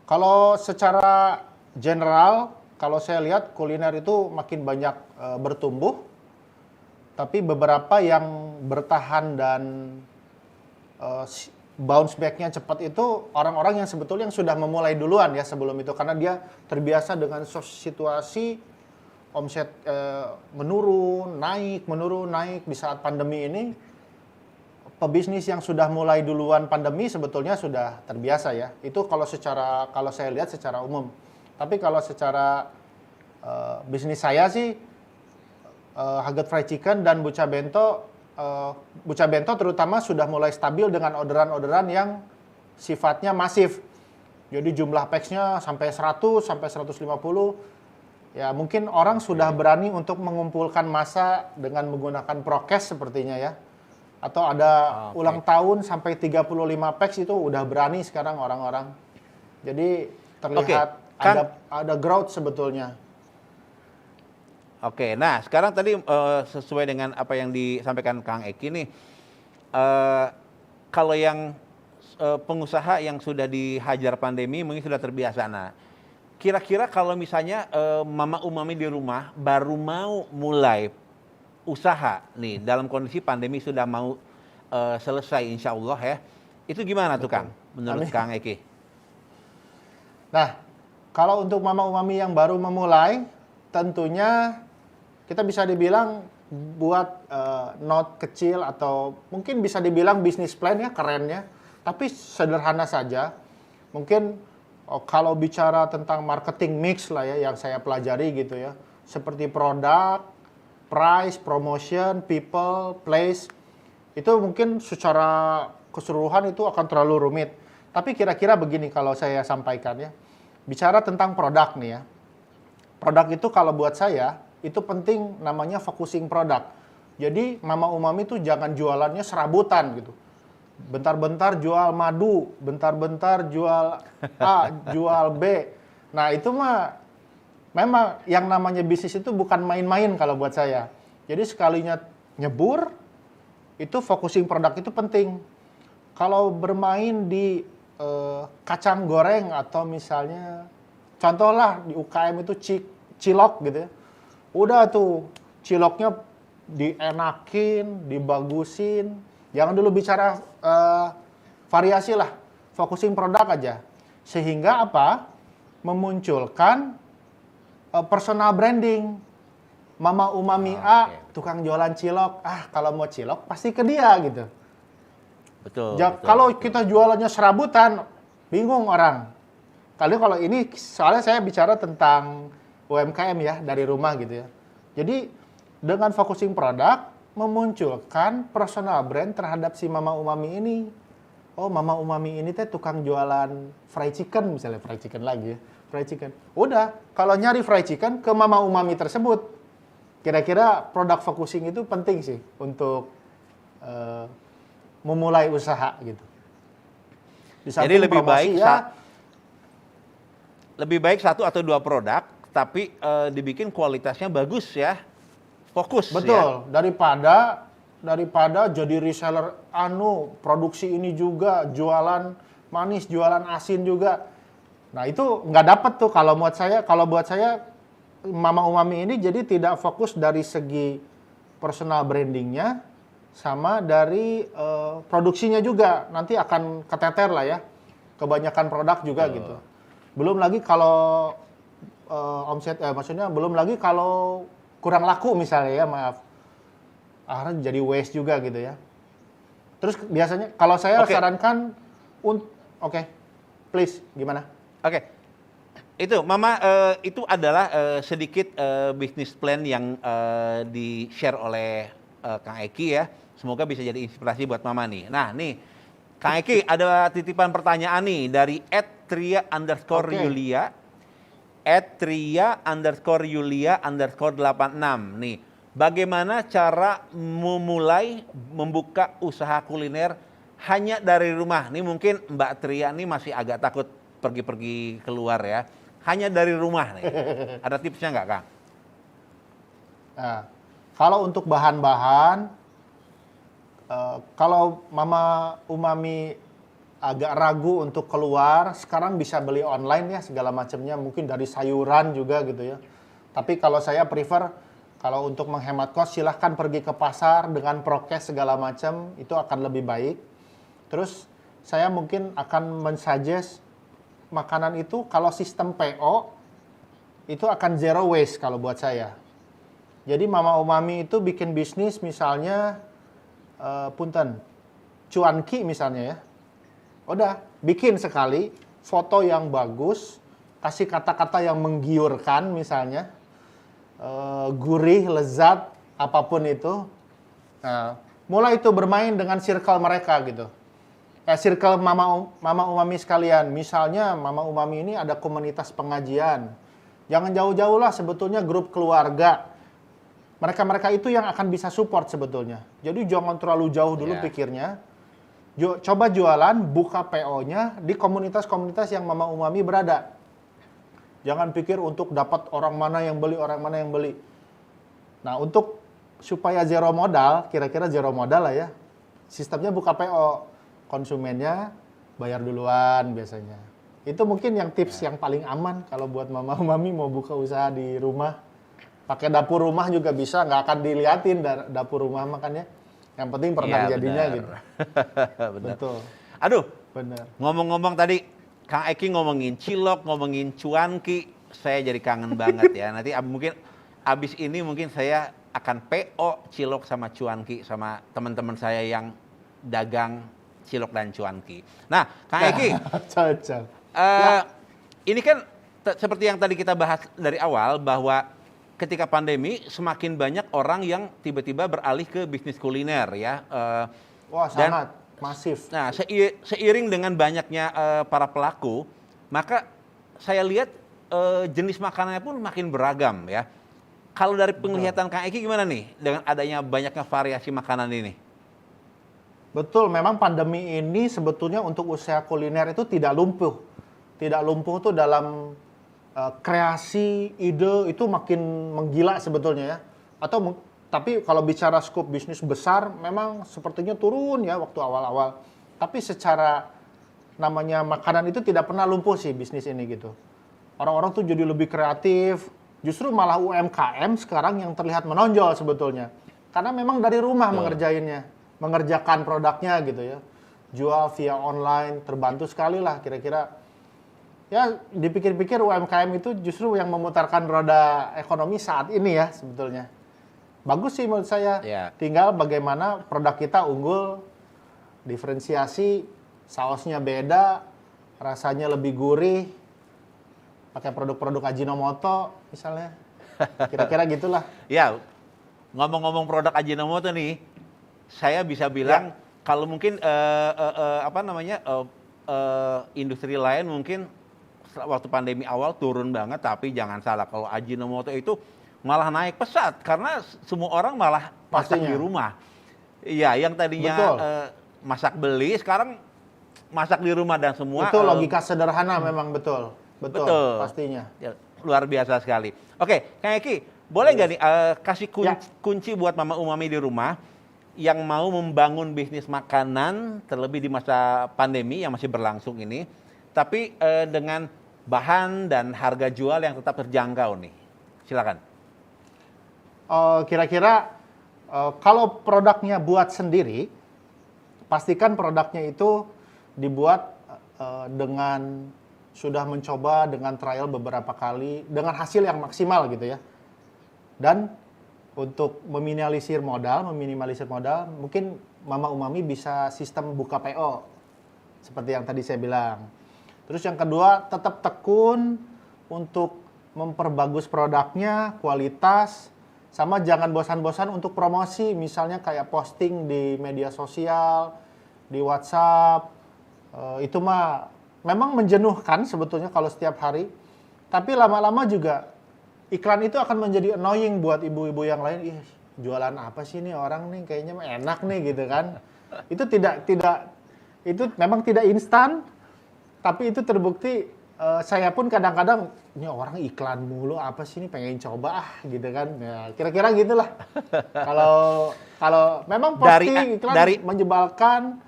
Kalau secara general, kalau saya lihat kuliner itu makin banyak bertumbuh, tapi beberapa yang bertahan dan bounce back-nya cepat itu orang-orang yang sebetulnya yang sudah memulai duluan ya sebelum itu, karena dia terbiasa dengan situasi omset menurun, naik di saat pandemi ini. Pebisnis yang sudah mulai duluan pandemi sebetulnya sudah terbiasa ya. Itu kalau saya lihat secara umum. Tapi kalau secara bisnis saya sih Hugget Fried Chicken dan Buca Bento terutama sudah mulai stabil dengan orderan-orderan yang sifatnya masif. Jadi jumlah packs-nya sampai 100 sampai 150. Ya mungkin orang sudah berani untuk mengumpulkan massa dengan menggunakan prokes sepertinya ya. Atau ada ulang tahun sampai 35 packs itu udah berani sekarang orang-orang. Jadi terlihat ada growth sebetulnya. Oke, nah sekarang tadi sesuai dengan apa yang disampaikan Kang Eki nih, kalau yang pengusaha yang sudah dihajar pandemi mungkin sudah terbiasa. Nah, kira-kira kalau misalnya mama umami di rumah baru mau mulai usaha nih dalam kondisi pandemi sudah mau selesai insya Allah ya, itu gimana tuh Kang menurut Kang Eki? Nah, kalau untuk mama umami yang baru memulai, tentunya kita bisa dibilang buat note kecil atau mungkin bisa dibilang bisnis plan ya kerennya, tapi sederhana saja. Mungkin kalau bicara tentang marketing mix lah ya yang saya pelajari gitu ya, seperti produk, price, promotion, people, place, itu mungkin secara keseluruhan itu akan terlalu rumit. Tapi kira-kira begini kalau saya sampaikan ya, bicara tentang produk nih ya. Produk itu kalau buat saya, itu penting namanya focusing produk. Jadi mama umami itu jangan jualannya serabutan gitu. Bentar-bentar jual madu, bentar-bentar jual A, jual B. Nah itu mah memang yang namanya bisnis itu bukan main-main kalau buat saya. Jadi sekalinya nyebur, itu focusing produk itu penting. Kalau bermain di kacang goreng atau misalnya, contohlah di UKM itu cilok gitu ya. Udah tuh ciloknya dienakin, dibagusin. Jangan dulu bicara variasi lah, focusing produk aja. Sehingga apa? Memunculkan personal branding. Mama umami tukang jualan cilok. Kalau mau cilok pasti ke dia gitu. Betul. Kalau kita jualannya serabutan, bingung orang. Kalau ini soalnya saya bicara tentang UMKM ya dari rumah gitu ya. Jadi dengan focusing produk memunculkan personal brand terhadap si mama umami ini. Oh, mama umami ini teh tukang jualan fried chicken misalnya, fried chicken lagi ya. Fried chicken. Udah, kalau nyari fried chicken ke mama umami tersebut. Kira-kira produk focusing itu penting sih untuk memulai usaha gitu. Jadi lebih baik lebih baik 1 atau 2 produk, tapi dibikin kualitasnya bagus ya, fokus. Betul, Ya. daripada jadi reseller produksi ini juga, jualan manis, jualan asin juga. Nah itu nggak dapat tuh kalau buat saya Mama Umami ini jadi tidak fokus dari segi personal brandingnya sama dari produksinya juga, nanti akan keteter lah ya, kebanyakan produk juga gitu. Belum lagi kalau maksudnya belum lagi kalau kurang laku misalnya ya, maaf, akhirnya jadi waste juga gitu ya. Terus biasanya kalau saya sarankan, oke, please gimana? Oke. Itu Mama, itu adalah sedikit bisnis plan yang di-share oleh Kang Eki ya. Semoga bisa jadi inspirasi buat Mama nih. Nah nih, Kang Eki ada titipan pertanyaan nih dari @tria_yulia, @tria_yulia_86 nih. Bagaimana cara memulai membuka usaha kuliner hanya dari rumah? Nih mungkin Mbak Tria nih masih agak takut pergi-pergi keluar ya. Hanya dari rumah nih. Ada tipsnya nggak, Kang? Nah, kalau untuk bahan-bahan, kalau Mama Umami agak ragu untuk keluar, sekarang bisa beli online ya segala macamnya, mungkin dari sayuran juga gitu ya. Tapi kalau saya prefer, kalau untuk menghemat kos silahkan pergi ke pasar dengan prokes segala macam, itu akan lebih baik. Terus saya mungkin akan mensuggest makanan itu kalau sistem PO itu akan zero waste kalau buat saya. Jadi Mama Umami itu bikin bisnis misalnya cuanki misalnya ya. Udah, bikin sekali foto yang bagus, kasih kata-kata yang menggiurkan misalnya, gurih, lezat, apapun itu. Nah, mulai itu bermain dengan circle mereka gitu. Circle Mama Umami sekalian. Misalnya Mama Umami ini ada komunitas pengajian. Jangan jauh-jauh lah sebetulnya grup keluarga. Mereka-mereka itu yang akan bisa support sebetulnya. Jadi jangan terlalu jauh dulu pikirnya. Coba jualan, buka PO-nya di komunitas-komunitas yang Mama Umami berada. Jangan pikir untuk dapat orang mana yang beli. Nah, untuk supaya zero modal, kira-kira zero modal lah ya. Sistemnya buka PO. Konsumennya bayar duluan biasanya. Itu mungkin yang tips yang paling aman kalau buat Mama Umami mau buka usaha di rumah. Pakai dapur rumah juga bisa, nggak akan diliatin dapur rumah makannya. Yang penting produk jadinya benar. gitu. Benar. Betul. Aduh, Benar. ngomong-ngomong tadi Kang Eki ngomongin cilok, ngomongin cuanki, saya jadi kangen banget ya. Nanti mungkin abis ini mungkin saya akan PO cilok sama cuanki sama teman-teman saya yang dagang cilok dan cuanki. Nah, Kang Eki, Cocok. ini kan seperti yang tadi kita bahas dari awal bahwa ketika pandemi semakin banyak orang yang tiba-tiba beralih ke bisnis kuliner ya. Wah, sangat masif. Nah, seiring dengan banyaknya para pelaku, maka saya lihat jenis makanannya pun makin beragam ya. Kalau dari penglihatan Kang Eki gimana nih dengan adanya banyaknya variasi makanan ini? Betul, memang pandemi ini sebetulnya untuk usaha kuliner itu tidak lumpuh. Tidak lumpuh tuh dalam kreasi, ide itu makin menggila sebetulnya ya. Tapi kalau bicara skop bisnis besar, memang sepertinya turun ya waktu awal-awal. Tapi secara namanya makanan itu tidak pernah lumpuh sih bisnis ini gitu. Orang-orang tuh jadi lebih kreatif. Justru malah UMKM sekarang yang terlihat menonjol sebetulnya. Karena memang dari rumah mengerjakan produknya gitu ya. Jual via online, terbantu sekali lah kira-kira. Ya dipikir-pikir UMKM itu justru yang memutarkan roda ekonomi saat ini ya sebetulnya. Bagus sih menurut saya. Ya. Tinggal bagaimana produk kita unggul, diferensiasi, sausnya beda, rasanya lebih gurih, pakai produk-produk Ajinomoto misalnya. Kira-kira gitulah. Ya, ngomong-ngomong produk Ajinomoto nih, saya bisa bilang kalau mungkin industri lain mungkin waktu pandemi awal turun banget, tapi jangan salah kalau Ajinomoto itu malah naik pesat karena semua orang malah masak di rumah. Iya, yang tadinya masak beli sekarang masak di rumah dan semua. Itu logika sederhana memang betul. Betul, pastinya. Ya, luar biasa sekali. Oke, Kang Eki, boleh nggak nih kasih kunci buat Mama Umami di rumah yang mau membangun bisnis makanan terlebih di masa pandemi yang masih berlangsung ini, tapi dengan bahan dan harga jual yang tetap terjangkau nih. Silakan. Kira-kira kalau produknya buat sendiri, pastikan produknya itu dibuat dengan sudah mencoba dengan trial beberapa kali dengan hasil yang maksimal gitu ya. Dan untuk meminimalisir modal, mungkin Mama Umami bisa sistem buka PO seperti yang tadi saya bilang. Terus yang kedua, tetap tekun untuk memperbagus produknya, kualitas, sama jangan bosan-bosan untuk promosi, misalnya kayak posting di media sosial, di WhatsApp. Itu mah memang menjenuhkan sebetulnya kalau setiap hari, tapi lama-lama juga iklan itu akan menjadi annoying buat ibu-ibu yang lain. Ih, jualan apa sih nih orang nih, kayaknya enak nih gitu kan. Itu itu memang tidak instan, tapi itu terbukti. Saya pun kadang-kadang, ini orang iklan mulu apa sih, ini pengen coba gitu kan. Ya, kira-kira gitulah. Kalau memang posting iklan menjebalkan,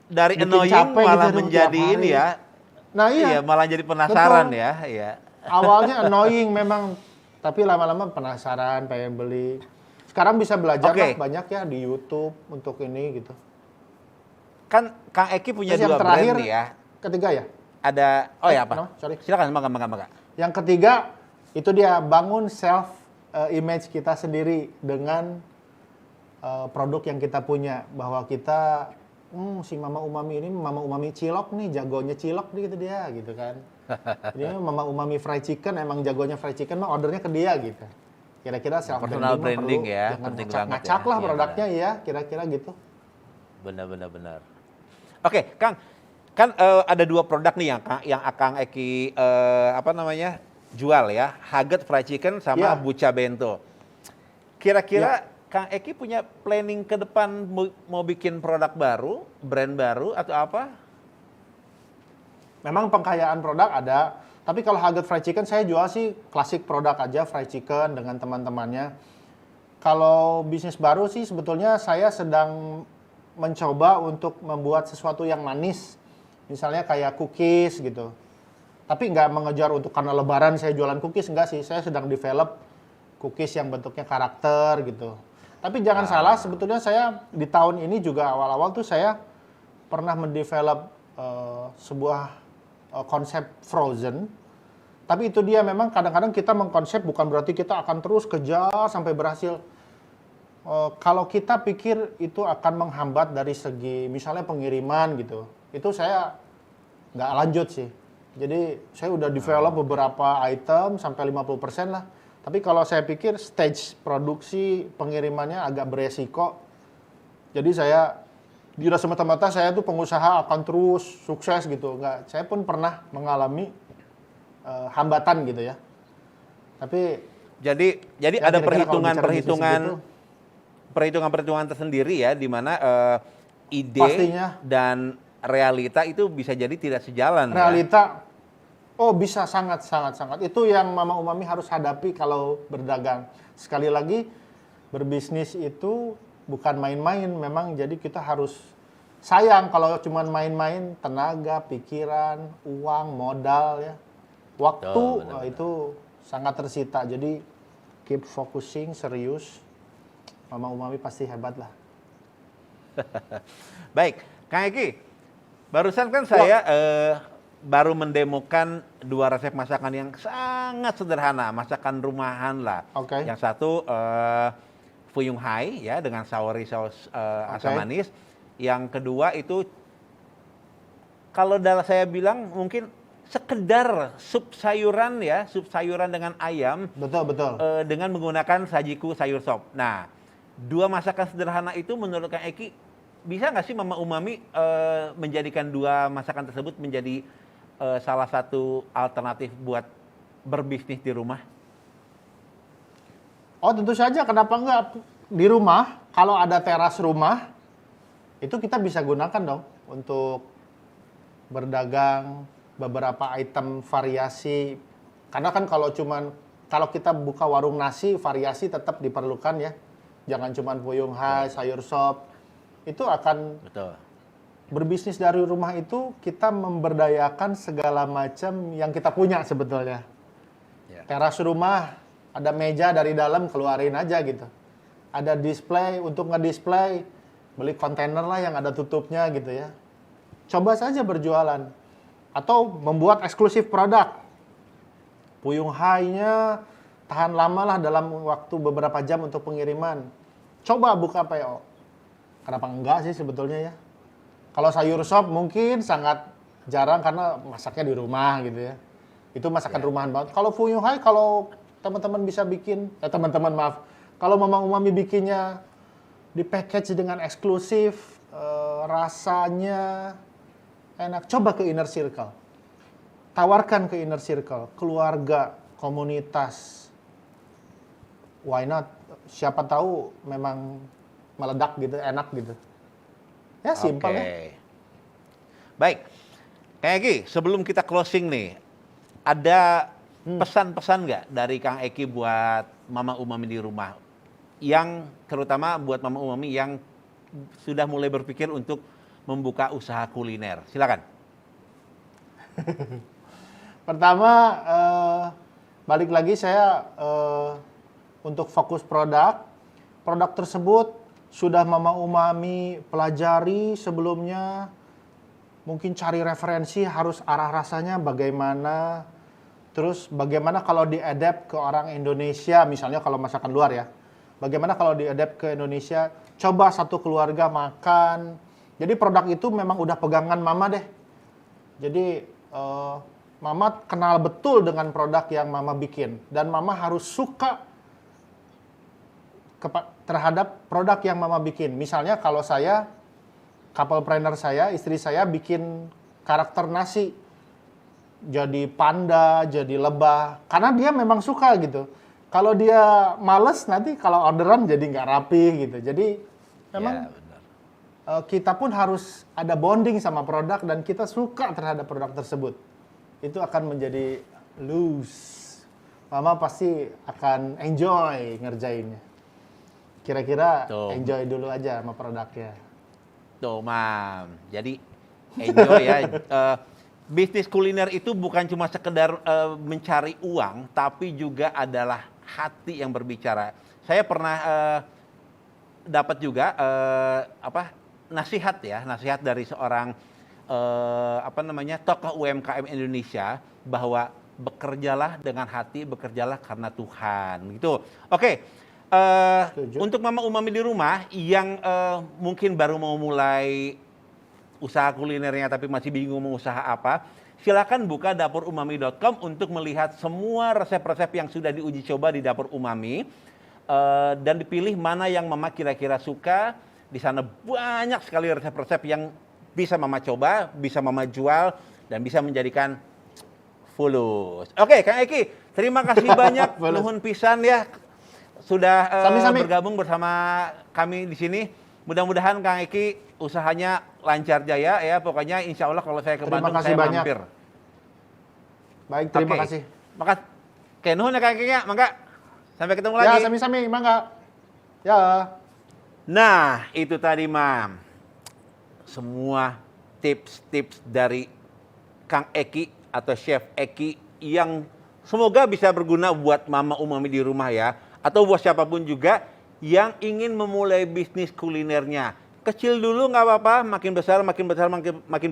dari bikin annoying capek malah gitu menjadi tiap ini hari. ya. Nah iya, Malah jadi penasaran betul. ya. Iya. Awalnya annoying memang, tapi lama-lama penasaran, pengen beli. Sekarang bisa belajar lah banyak ya di YouTube untuk ini gitu. Kan Kang Eki punya Terus dua yang terakhir, brand nih ya. ketiga ya. Ada, oh ya apa? No, sorry. Silakan, mangga. Yang ketiga, itu dia bangun self image kita sendiri dengan produk yang kita punya. Bahwa kita, si Mama Umami ini Mama Umami cilok nih, jagonya cilok gitu dia gitu kan. Ini Mama Umami fried chicken, emang jagonya fried chicken mah ordernya ke dia gitu. Kira-kira self Personal branding perlu, ya, jangan penting ngacak-ngacak banget ya. lah Iya, produknya ya, kira-kira gitu. Benar. Oke, Kang, kan ada dua produk nih yang Kang Eki jual ya, Haget fried chicken sama Iya. Buca Bento. Kira-kira Kang Eki punya planning ke depan mau bikin produk baru, brand baru atau apa? Memang pengkayaan produk ada, tapi kalau Haget fried chicken saya jual sih klasik produk aja, fried chicken dengan teman-temannya. Kalau bisnis baru sih sebetulnya saya sedang mencoba untuk membuat sesuatu yang manis. Misalnya kayak cookies gitu. Tapi nggak mengejar untuk karena lebaran saya jualan cookies, enggak sih. Saya sedang develop cookies yang bentuknya karakter gitu. Tapi jangan salah, sebetulnya saya di tahun ini juga awal-awal tuh saya pernah mendevelop sebuah konsep frozen. Tapi itu dia memang kadang-kadang kita mengkonsep bukan berarti kita akan terus kejar sampai berhasil. Kalau kita pikir itu akan menghambat dari segi misalnya pengiriman gitu, itu saya nggak lanjut sih. Jadi saya udah develop beberapa item sampai 50% lah. Tapi kalau saya pikir stage produksi pengirimannya agak beresiko. Jadi saya tidak semata-mata saya tuh pengusaha akan terus sukses gitu. Nggak, saya pun pernah mengalami hambatan gitu ya. Tapi Jadi ya ada kira-kira kalau bicara bisnis perhitungan tersendiri ya, di mana ide Pastinya. dan realita itu bisa jadi tidak sejalan. realita, oh bisa sangat. Itu yang Mama Umami harus hadapi kalau berdagang. Sekali lagi, berbisnis itu bukan main-main memang, jadi kita harus sayang kalau cuma main-main, tenaga, pikiran, uang, modal ya. Waktu itu sangat tersita, jadi keep focusing, serius. Mama Umami pasti hebat lah. Baik, Kang Eki, barusan kan saya baru mendemokan dua resep masakan yang sangat sederhana, masakan rumahan lah. Oke. Yang satu Fuyung Hai ya dengan sauri saus asam manis. Yang kedua itu kalau saya bilang mungkin sekedar sup sayuran ya, sup sayuran dengan ayam. Betul. Dengan menggunakan sajiku sayur sop. Nah, dua masakan sederhana itu menurut Kang Eki, bisa nggak sih Mama Umami menjadikan dua masakan tersebut menjadi salah satu alternatif buat berbisnis di rumah? Oh tentu saja, kenapa enggak? Di rumah, kalau ada teras rumah, itu kita bisa gunakan dong untuk berdagang. beberapa item variasi. Karena kan kalau kita buka warung nasi, variasi tetap diperlukan ya. Jangan cuma fuyung hai, sayur sop. Itu akan Betul. berbisnis dari rumah itu kita memberdayakan segala macam yang kita punya sebetulnya. Ya. Teras rumah, ada meja dari dalam keluarin aja gitu. Ada display untuk ngedisplay, beli kontainer lah yang ada tutupnya gitu ya. Coba saja berjualan. Atau membuat eksklusif produk. Fuyung hai-nya tahan lama lah dalam waktu beberapa jam untuk pengiriman. Coba buka PO. Kenapa enggak sih sebetulnya ya? Kalau sayur sop mungkin sangat jarang karena masaknya di rumah gitu ya. Itu masakan rumahan banget. Kalau fuyung hai, kalau teman-teman bisa bikin, kalau Mama Umami bikinnya di package dengan eksklusif, rasanya enak. Coba ke inner circle. Tawarkan ke inner circle, keluarga, komunitas. Why not? Siapa tahu memang meledak gitu, enak gitu. Ya simpel ya. Baik, Kang Eki, sebelum kita closing nih, ada pesan-pesan nggak dari Kang Eki buat Mama Umami di rumah? Yang terutama buat Mama Umami yang sudah mulai berpikir untuk membuka usaha kuliner. Silakan. Pertama, balik lagi saya untuk fokus produk. Produk tersebut sudah Mama Umami pelajari sebelumnya. Mungkin cari referensi harus arah rasanya bagaimana. Terus bagaimana kalau diadapt ke orang Indonesia, misalnya kalau masakan luar ya. Bagaimana kalau diadapt ke Indonesia, coba satu keluarga makan. Jadi produk itu memang udah pegangan Mama deh. Jadi Mama kenal betul dengan produk yang Mama bikin. Dan Mama harus suka terhadap produk yang Mama bikin. Misalnya kalau saya, couple planner saya, istri saya bikin karakter nasi. Jadi panda, jadi lebah. Karena dia memang suka gitu. Kalau dia males nanti kalau orderan jadi nggak rapi gitu. Jadi memang kita pun harus ada bonding sama produk dan kita suka terhadap produk tersebut. Itu akan menjadi loose. Mama pasti akan enjoy ngerjainnya. Kira-kira enjoy dulu aja sama produknya. Tuh, Mam. Jadi enjoy ya. Bisnis kuliner itu bukan cuma sekedar mencari uang, tapi juga adalah hati yang berbicara. Saya pernah dapat juga nasihat dari seorang tokoh UMKM Indonesia bahwa bekerjalah dengan hati, bekerjalah karena Tuhan. Gitu. Oke. Untuk Mama Umami di rumah yang mungkin baru mau mulai usaha kulinernya tapi masih bingung mau usaha apa, silakan buka dapurumami.com untuk melihat semua resep-resep yang sudah diuji coba di Dapur Umami dan dipilih mana yang Mama kira-kira suka. Di sana banyak sekali resep-resep yang bisa Mama coba, bisa Mama jual dan bisa menjadikan fulus. Oke, Kang Eki, terima kasih banyak nuhun pisan ya sudah bergabung bersama kami di sini. Mudah-mudahan Kang Eki usahanya lancar jaya ya. Pokoknya insya Allah kalau saya ke Bandung saya mampir. Baik, terima kasih. Makasih. Oke, nuhun ya Kang Eki ya. Mangga. Sampai ketemu lagi. Ya, sami-sami. Mangga. Ya. Nah, itu tadi, Mam. Semua tips-tips dari Kang Eki atau Chef Eki yang semoga bisa berguna buat Mama Umami di rumah ya. Atau buat siapapun juga yang ingin memulai bisnis kulinernya. Kecil dulu nggak apa-apa, makin besar, makin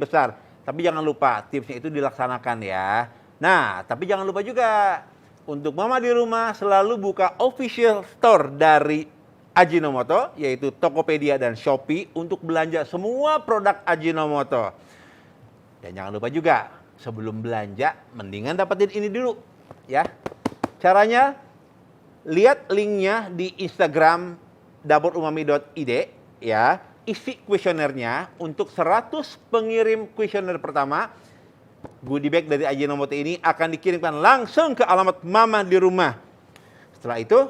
besar. Tapi jangan lupa tipsnya itu dilaksanakan ya. Nah, tapi jangan lupa juga untuk Mama di rumah selalu buka official store dari Ajinomoto, yaitu Tokopedia dan Shopee untuk belanja semua produk Ajinomoto. Dan jangan lupa juga sebelum belanja, mendingan dapetin ini dulu ya. Caranya, lihat linknya di Instagram dapurumami.id ya. Isi kuesionernya untuk 100 pengirim kuesioner pertama. Goodie bag dari Ajinomoto ini akan dikirimkan langsung ke alamat Mama di rumah. Setelah itu,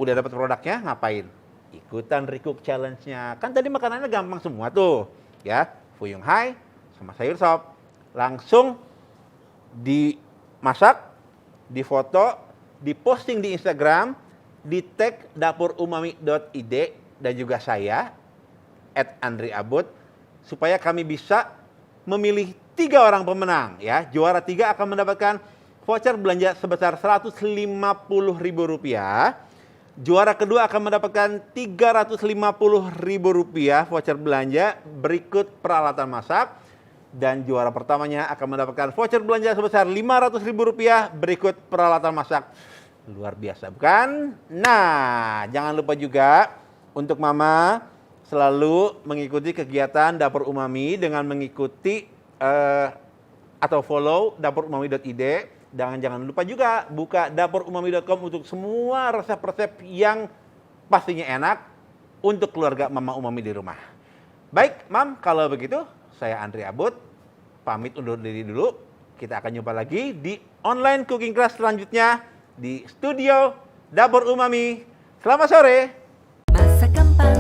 udah dapat produknya, ngapain? Ikutan recook challenge-nya. Kan tadi makanannya gampang semua tuh. Ya, fuyung hai sama sayur sop. Langsung dimasak, difoto, diposting di Instagram, di tag dapurumami.id dan juga saya @andriabud supaya kami bisa memilih 3 orang pemenang ya. Juara 3 akan mendapatkan voucher belanja sebesar Rp150.000. Juara kedua akan mendapatkan Rp350.000 voucher belanja berikut peralatan masak. Dan juara pertamanya akan mendapatkan voucher belanja sebesar Rp500.000 berikut peralatan masak. Luar biasa, bukan? Nah, jangan lupa juga untuk Mama selalu mengikuti kegiatan Dapur Umami dengan mengikuti atau follow dapurumami.id. Jangan lupa juga buka dapurumami.com untuk semua resep-resep yang pastinya enak untuk keluarga Mama Umami di rumah. Baik, Mam, kalau begitu saya Andri Abud, pamit undur diri dulu. Kita akan jumpa lagi di online cooking class selanjutnya di studio Dapur Umami. Selamat sore. Masak gampang